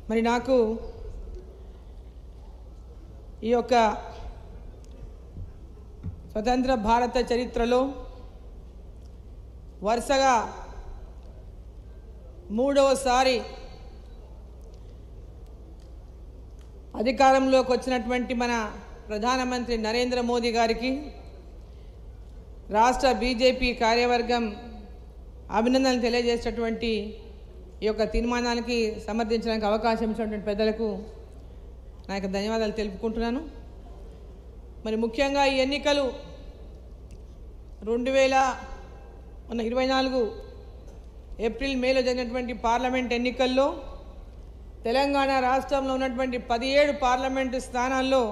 మరి నాకు ఈ యొక్క స్వతంత్ర భారత చరిత్రలో వరుసగా మూడవసారి అధికారంలోకి వచ్చినటువంటి మన ప్రధానమంత్రి నరేంద్ర మోదీ గారికి రాష్ట్ర బీజేపీ కార్యవర్గం అభినందనలు తెలియజేసేటటువంటి ఈ యొక్క తీర్మానానికి సమర్థించడానికి అవకాశం ఇచ్చినటువంటి పెద్దలకు నా యొక్క ధన్యవాదాలు తెలుపుకుంటున్నాను. మరి ముఖ్యంగా ఈ ఎన్నికలు 2024 ఏప్రిల్ మేలో జరిగినటువంటి పార్లమెంట్ ఎన్నికల్లో తెలంగాణ రాష్ట్రంలో ఉన్నటువంటి 17 పార్లమెంటు స్థానాల్లో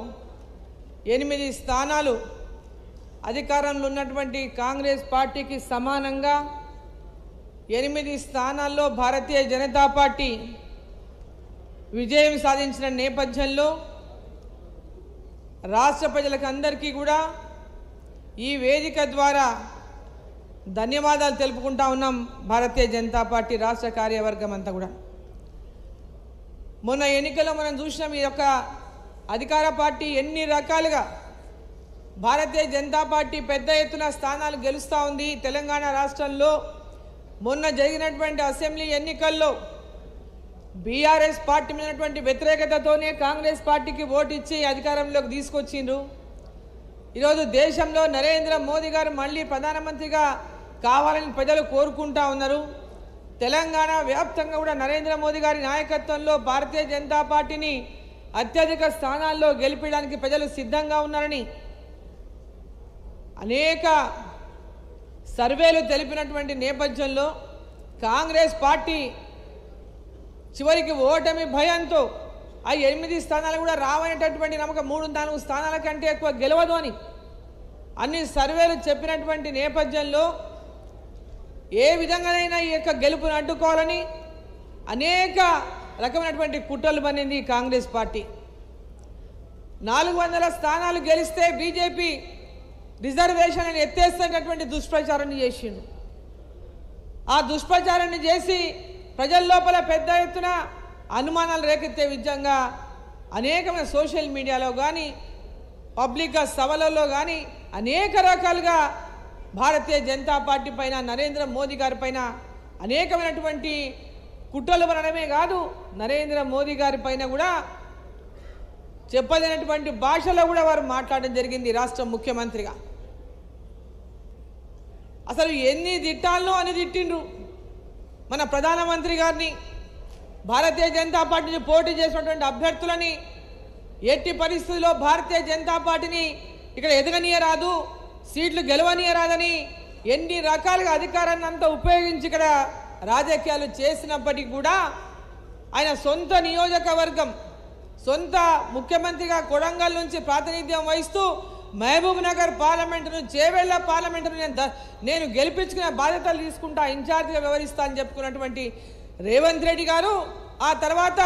8 స్థానాలు అధికారంలో ఉన్నటువంటి కాంగ్రెస్ పార్టీకి సమానంగా 8 స్థానాల్లో భారతీయ జనతా పార్టీ విజయం సాధించిన నేపథ్యంలో రాష్ట్ర ప్రజలకు అందరికీ కూడా ఈ వేదిక ద్వారా ధన్యవాదాలు తెలుపుకుంటా ఉన్నాం. భారతీయ జనతా పార్టీ రాష్ట్ర కార్యవర్గం అంతా కూడా మొన్న ఎన్నికల్లో మనం చూసినాం. ఈ యొక్క అధికార పార్టీ ఎన్ని రకాలుగా భారతీయ జనతా పార్టీ పెద్ద ఎత్తున స్థానాలు గెలుస్తూ ఉంది. తెలంగాణ రాష్ట్రంలో మొన్న జరిగినటువంటి అసెంబ్లీ ఎన్నికల్లో బీఆర్ఎస్ పార్టీ మీద ఉన్నటువంటి వ్యతిరేకతతోనే కాంగ్రెస్ పార్టీకి ఓటు ఇచ్చి అధికారంలోకి తీసుకొచ్చిండ్రు. ఈరోజు దేశంలో నరేంద్ర మోదీ గారు మళ్ళీ ప్రధానమంత్రిగా కావాలని ప్రజలు కోరుకుంటా ఉన్నారు. తెలంగాణ వ్యాప్తంగా కూడా నరేంద్ర మోదీ గారి నాయకత్వంలో భారతీయ జనతా పార్టీని అత్యధిక స్థానాల్లో గెలిపించడానికి ప్రజలు సిద్ధంగా ఉన్నారని అనేక సర్వేలు తెలిపినటువంటి నేపథ్యంలో కాంగ్రెస్ పార్టీ చివరికి ఓటమి భయంతో ఆ 8 స్థానాలు కూడా రావనేటటువంటి నమ్మకం 3-4 స్థానాల కంటే ఎక్కువ గెలవదు అని అన్ని సర్వేలు చెప్పినటువంటి నేపథ్యంలో ఏ విధంగానైనా ఈ యొక్క గెలుపును అడ్డుకోవాలని అనేక రకమైనటువంటి కుట్రలు పన్నింది కాంగ్రెస్ పార్టీ. 400 స్థానాలు గెలిస్తే బీజేపీ రిజర్వేషన్ ఎత్తేస్తున్నటువంటి దుష్ప్రచారాన్ని చేసిండు. ఆ దుష్ప్రచారాన్ని చేసి ప్రజల లోపల పెద్ద ఎత్తున అనుమానాలు రేకెత్తే విధంగా అనేకమైన సోషల్ మీడియాలో కానీ పబ్లిక్ సభలలో కానీ అనేక రకాలుగా భారతీయ జనతా పార్టీ పైన నరేంద్ర మోదీ గారి పైన అనేకమైనటువంటి కుట్రలు పడడమే కాదు, నరేంద్ర మోదీ గారి పైన కూడా చెప్పలేనటువంటి భాషలో కూడా వారు మాట్లాడడం జరిగింది. రాష్ట్ర ముఖ్యమంత్రిగా అసలు ఎన్ని తిట్టాలనో అని తిట్టిండ్రు. మన ప్రధానమంత్రి గారిని, భారతీయ జనతా పార్టీని పోటీ చేసినటువంటి అభ్యర్థులని ఎట్టి పరిస్థితుల్లో భారతీయ జనతా పార్టీని ఇక్కడ ఎదగనీయరాదు, సీట్లు గెలవనీయరాదని ఎన్ని రకాలుగా అధికారాన్ని అంతా ఉపయోగించి ఇక్కడ రాజకీయాలు చేసినప్పటికీ కూడా ఆయన సొంత నియోజకవర్గం, సొంత ముఖ్యమంత్రిగా కొడంగల్ నుంచి ప్రాతినిధ్యం వహిస్తూ మహబూబ్ నగర్ పార్లమెంటును, చేవెళ్ల పార్లమెంటును నేను గెలిపించుకునే బాధ్యతలు తీసుకుంటా, ఇన్ఛార్జిగా వ్యవహరిస్తా అని చెప్పుకున్నటువంటి రేవంత్ రెడ్డి గారు ఆ తర్వాత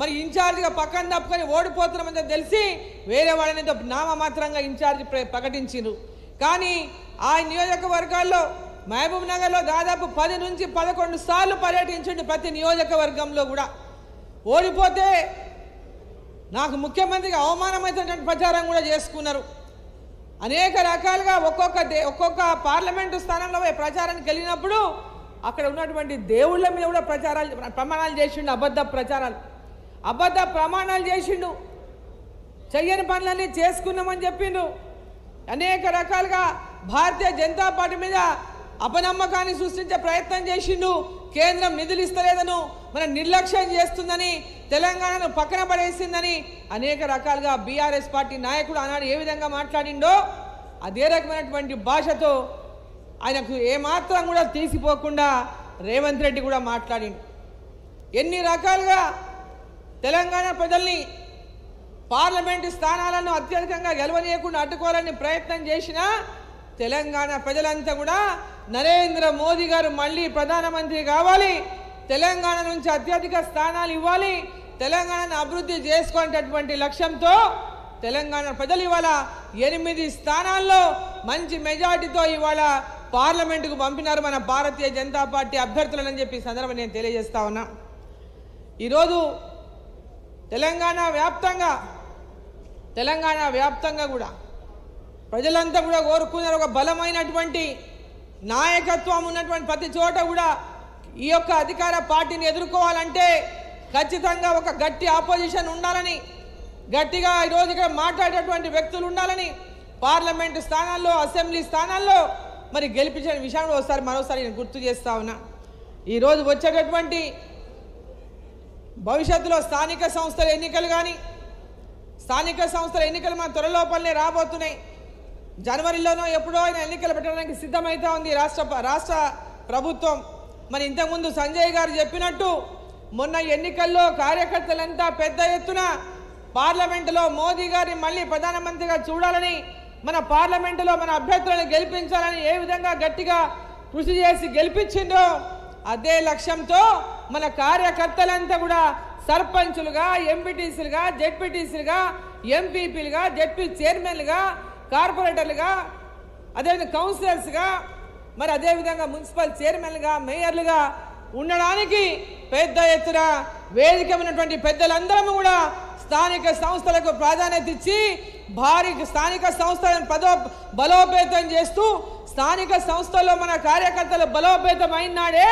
మరి ఇన్ఛార్జిగా పక్కన తప్పుకొని ఓడిపోతున్నామని తెలిసి వేరే వాళ్ళని నామమాత్రంగా ఇన్ఛార్జి ప్రకటించారు. కానీ ఆ నియోజకవర్గాల్లో మహబూబ్ నగర్లో దాదాపు 10 నుంచి 11 సార్లు పర్యటించండి. ప్రతి నియోజకవర్గంలో కూడా ఓడిపోతే నాకు ముఖ్యమంత్రిగా అవమానమైనటువంటి ప్రచారం కూడా చేసుకున్నారు. అనేక రకాలుగా ఒక్కొక్క పార్లమెంటు స్థానంలో ప్రచారానికి వెళ్ళినప్పుడు అక్కడ ఉన్నటువంటి దేవుళ్ళ మీద కూడా ప్రమాణాలు చేసిండు. అబద్ధ ప్రమాణాలు చేసిండు. చెయ్యని పనులన్నీ చేసుకున్నామని చెప్పిండు. అనేక రకాలుగా భారతీయ జనతా పార్టీ మీద అపనమ్మకాన్ని సృష్టించే ప్రయత్నం చేసిండు. కేంద్రం నిధులు ఇస్తలేదను, మన నిర్లక్ష్యం చేస్తుందని, తెలంగాణను పక్కన పడేసిందని అనేక రకాలుగా బీఆర్ఎస్ పార్టీ నాయకుడు ఆనాడు ఏ విధంగా మాట్లాడిండో అదే రకమైనటువంటి భాషతో ఆయనకు ఏమాత్రం కూడా తీసిపోకుండా రేవంత్ రెడ్డి కూడా మాట్లాడిండు. ఎన్ని రకాలుగా తెలంగాణ ప్రజల్ని పార్లమెంటు స్థానాలను అత్యధికంగా గెలవనీయకుండా అడ్డుకోవాలని ప్రయత్నం చేసినా తెలంగాణ ప్రజలంతా కూడా నరేంద్ర మోదీ గారు మళ్ళీ ప్రధానమంత్రి కావాలి, తెలంగాణ నుంచి అత్యధిక స్థానాలు ఇవ్వాలి, తెలంగాణను అభివృద్ధి చేసుకునేటటువంటి లక్ష్యంతో తెలంగాణ ప్రజలు ఇవాళ 8 స్థానాల్లో మంచి మెజార్టీతో ఇవాళ పార్లమెంటుకు పంపినారు మన భారతీయ జనతా పార్టీ అభ్యర్థులని చెప్పి సందర్భంగా నేను తెలియజేస్తా ఉన్నా. ఈరోజు తెలంగాణ వ్యాప్తంగా కూడా ప్రజలంతా కూడా కోరుకున్నారు ఒక బలమైనటువంటి నాయకత్వం ఉన్నటువంటి ప్రతి చోట కూడా ఈ యొక్క అధికార పార్టీని ఎదుర్కోవాలంటే ఖచ్చితంగా ఒక గట్టి ఆపోజిషన్ ఉండాలని, గట్టిగా ఈరోజు ఇక్కడ మాట్లాడేటువంటి వ్యక్తులు ఉండాలని, పార్లమెంటు స్థానాల్లో అసెంబ్లీ స్థానాల్లో మరి గెలిపించిన విషయాన్ని మరోసారి నేను గుర్తు చేస్తా ఉన్నా. ఈరోజు వచ్చేటటువంటి భవిష్యత్తులో స్థానిక సంస్థల ఎన్నికలు కానీ, స్థానిక సంస్థల ఎన్నికలు మన త్వరలోపలనే రాబోతున్నాయి. జనవరిలోనో ఎప్పుడో ఆయన ఎన్నికలు పెట్టడానికి సిద్ధమైతా ఉంది రాష్ట్ర ప్రభుత్వం. మరి ఇంతకుముందు సంజయ్ గారు చెప్పినట్టు మొన్న ఎన్నికల్లో కార్యకర్తలంతా పెద్ద ఎత్తున పార్లమెంటులో మోదీ గారిని మళ్ళీ ప్రధానమంత్రిగా చూడాలని, మన పార్లమెంటులో మన అభ్యర్థులను గెలిపించాలని ఏ విధంగా గట్టిగా కృషి చేసి గెలిపించిందో అదే లక్ష్యంతో మన కార్యకర్తలంతా కూడా సర్పంచులుగా, ఎంపీటీసీలుగా, జెడ్పీటీసీలుగా, ఎంపీపీలుగా, జెడ్పీ చైర్మన్లుగా, కార్పొరేటర్లుగా, అదేవిధంగా కౌన్సిలర్స్గా, మరి అదేవిధంగా మున్సిపల్ చైర్మన్లుగా, మేయర్లుగా ఉండడానికి పెద్ద ఎత్తున వేదిక ఉన్నటువంటి పెద్దలందరం కూడా స్థానిక సంస్థలకు ప్రాధాన్యత ఇచ్చి భారీ స్థానిక సంస్థలను బలోపేతం చేస్తూ స్థానిక సంస్థల్లో మన కార్యకర్తలు బలోపేతం అయినాడే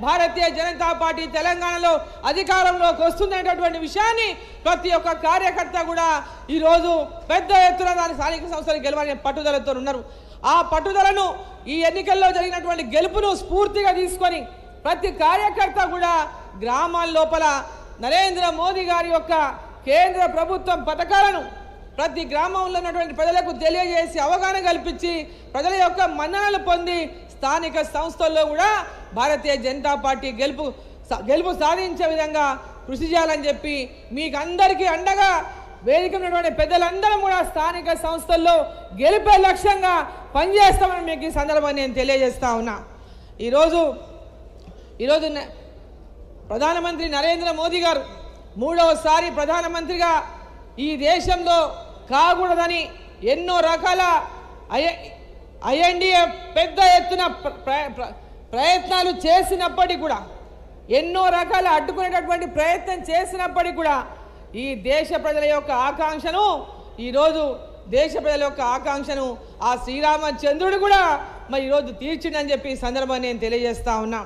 భారతీయ జనతా పార్టీ తెలంగాణలో అధికారంలోకి వస్తుందనేటటువంటి విషయాన్ని ప్రతి ఒక్క కార్యకర్త కూడా ఈరోజు పెద్ద ఎత్తున దాని స్థానిక సంస్థలు గెలవాలనే పట్టుదలతో ఉన్నారు. ఆ పట్టుదలను ఈ ఎన్నికల్లో జరిగినటువంటి గెలుపును స్ఫూర్తిగా తీసుకొని ప్రతి కార్యకర్త కూడా గ్రామాల లోపల నరేంద్ర మోదీ గారి యొక్క కేంద్ర ప్రభుత్వం పథకాలను ప్రతి గ్రామంలో ఉన్నటువంటి ప్రజలకు తెలియజేసి అవగాహన కల్పించి ప్రజల యొక్క మన్ననలు పొంది స్థానిక సంస్థల్లో కూడా భారతీయ జనతా పార్టీ గెలుపు సాధించే విధంగా కృషి చేయాలని చెప్పి మీకు అందరికీ అండగా వేదిక ఉన్నటువంటి పెద్దలందరం కూడా స్థానిక సంస్థల్లో గెలిపే లక్ష్యంగా పనిచేస్తామని మీకు ఈ సందర్భంగా నేను తెలియజేస్తా ఉన్నా. ఈరోజు ప్రధానమంత్రి నరేంద్ర మోదీ గారు మూడవసారి ప్రధానమంత్రిగా ఈ దేశంలో కాకూడదని ఎన్నో రకాల ఐఎన్డీఏ పెద్ద ఎత్తున ప్రయత్నాలు చేసినప్పటికీ కూడా, ఎన్నో రకాల అడ్డుకునేటటువంటి ప్రయత్నం చేసినప్పటికీ కూడా ఈ దేశ ప్రజల యొక్క ఆకాంక్షను ఈరోజు ఆ శ్రీరామచంద్రుడు కూడా మరి ఈరోజు తీర్చిండని చెప్పి ఈ సందర్భాన్ని నేను తెలియజేస్తా ఉన్నా.